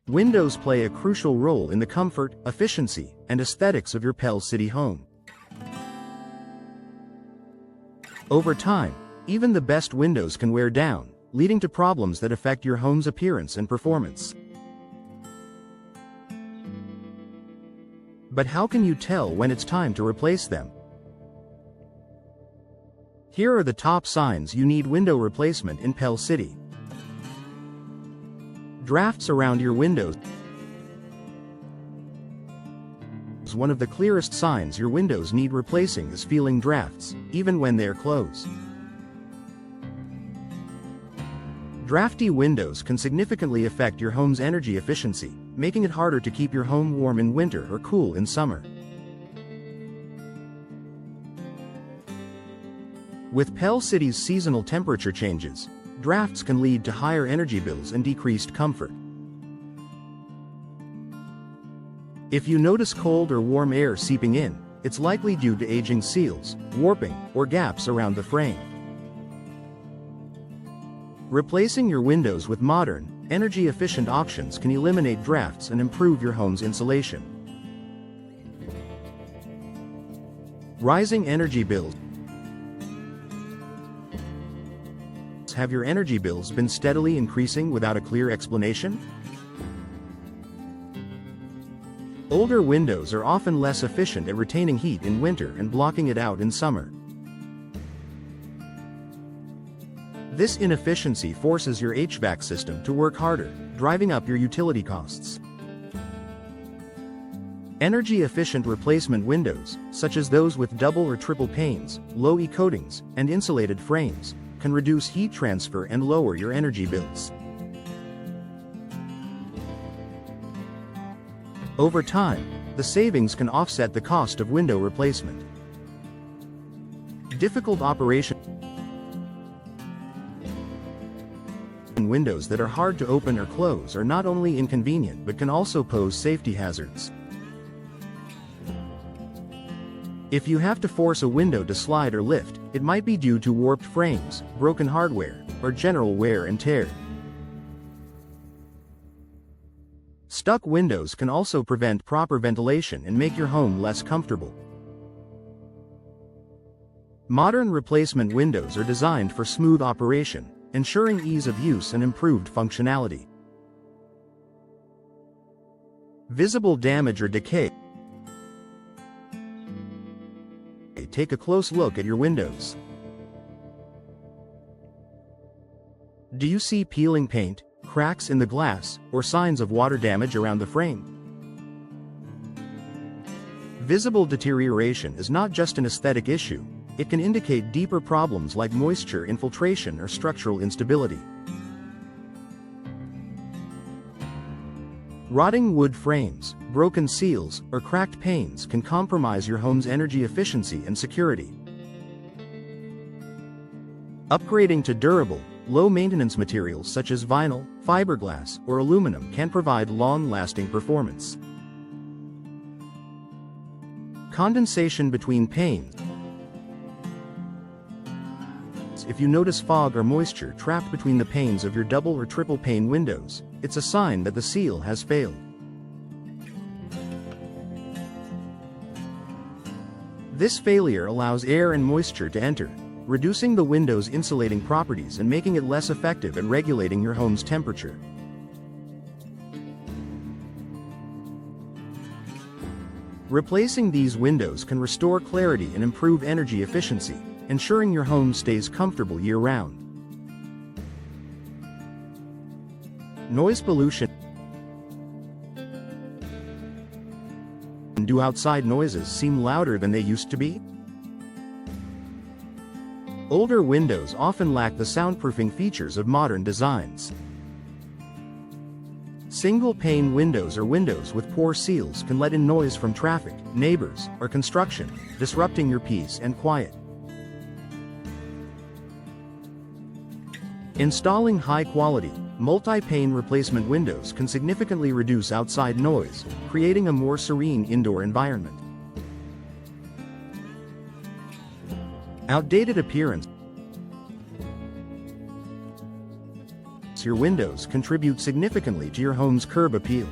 Windows play a crucial role in the comfort, efficiency, and aesthetics of your Pell City home. Over time, even the best windows can wear down, leading to problems that affect your home's appearance and performance. But how can you tell when it's time to replace them? Here are the top signs you need window replacement in Pell City. Drafts around your windows. One of the clearest signs your windows need replacing is feeling drafts, even when they're closed. Drafty windows can significantly affect your home's energy efficiency, making it harder to keep your home warm in winter or cool in summer. With Pell City's seasonal temperature changes, drafts can lead to higher energy bills and decreased comfort. If you notice cold or warm air seeping in, it's likely due to aging seals, warping, or gaps around the frame. Replacing your windows with modern, energy-efficient options can eliminate drafts and improve your home's insulation. Rising energy bills. Have your energy bills been steadily increasing without a clear explanation? Older windows are often less efficient at retaining heat in winter and blocking it out in summer. This inefficiency forces your HVAC system to work harder, driving up your utility costs. Energy-efficient replacement windows, such as those with double or triple panes, low E coatings, and insulated frames, can reduce heat transfer and lower your energy bills. Over time, the savings can offset the cost of window replacement. Difficult operation. Windows that are hard to open or close are not only inconvenient but can also pose safety hazards. If you have to force a window to slide or lift, it might be due to warped frames, broken hardware, or general wear and tear. Stuck windows can also prevent proper ventilation and make your home less comfortable. Modern replacement windows are designed for smooth operation, ensuring ease of use and improved functionality. Visible damage or decay. Take a close look at your windows. Do you see peeling paint, cracks in the glass, or signs of water damage around the frame? Visible deterioration is not just an aesthetic issue, it can indicate deeper problems like moisture infiltration or structural instability. Rotting wood frames, broken seals, or cracked panes can compromise your home's energy efficiency and security. Upgrading to durable, low-maintenance materials such as vinyl, fiberglass, or aluminum can provide long-lasting performance. Condensation between panes. If you notice fog or moisture trapped between the panes of your double or triple pane windows, it's a sign that the seal has failed. This failure allows air and moisture to enter, reducing the window's insulating properties and making it less effective at regulating your home's temperature. Replacing these windows can restore clarity and improve energy efficiency, ensuring your home stays comfortable year-round. Noise pollution. Do outside noises seem louder than they used to be? Older windows often lack the soundproofing features of modern designs. Single-pane windows or windows with poor seals can let in noise from traffic, neighbors, or construction, disrupting your peace and quiet. Installing high-quality, multi-pane replacement windows can significantly reduce outside noise, creating a more serene indoor environment. Outdated appearance. aspects your windows contribute significantly to your home's curb appeal.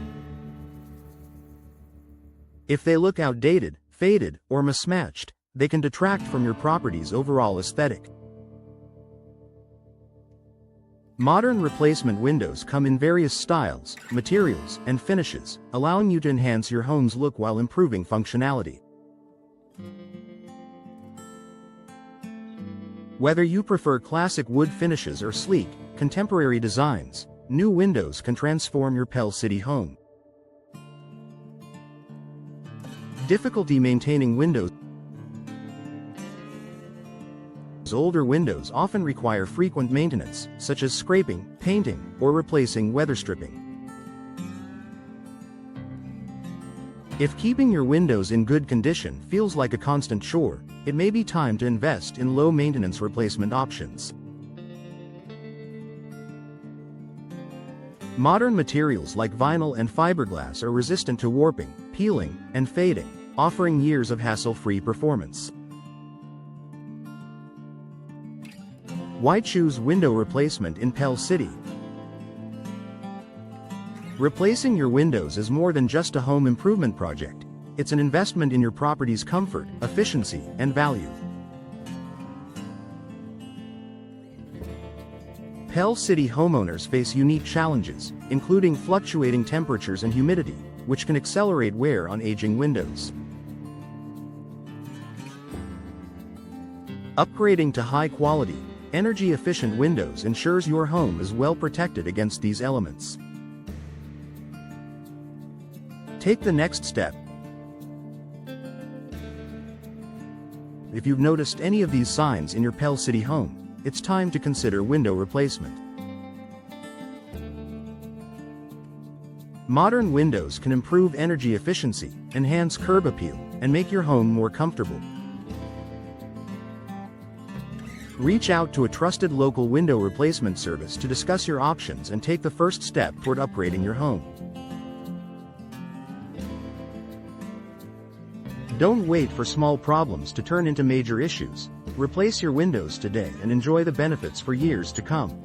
If they look outdated, faded, or mismatched, they can detract from your property's overall aesthetic. Modern replacement windows come in various styles, materials, and finishes, allowing you to enhance your home's look while improving functionality. Whether you prefer classic wood finishes or sleek, contemporary designs, new windows can transform your Pell City home. Difficulty maintaining windows. Older windows often require frequent maintenance, such as scraping, painting, or replacing weather stripping. If keeping your windows in good condition feels like a constant chore, it may be time to invest in low-maintenance replacement options. Modern materials like vinyl and fiberglass are resistant to warping, peeling, and fading, offering years of hassle-free performance. Why choose window replacement in Pell City? Replacing your windows is more than just a home improvement project. It's an investment in your property's comfort, efficiency, and value. Pell City homeowners face unique challenges, including fluctuating temperatures and humidity, which can accelerate wear on aging windows. Upgrading to high-quality, energy-efficient windows ensures your home is well protected against these elements. Take the next step. If you've noticed any of these signs in your Pell City home, it's time to consider window replacement. Modern windows can improve energy efficiency, enhance curb appeal, and make your home more comfortable. Reach out to a trusted local window replacement service to discuss your options and take the first step toward upgrading your home. Don't wait for small problems to turn into major issues. Replace your windows today and enjoy the benefits for years to come.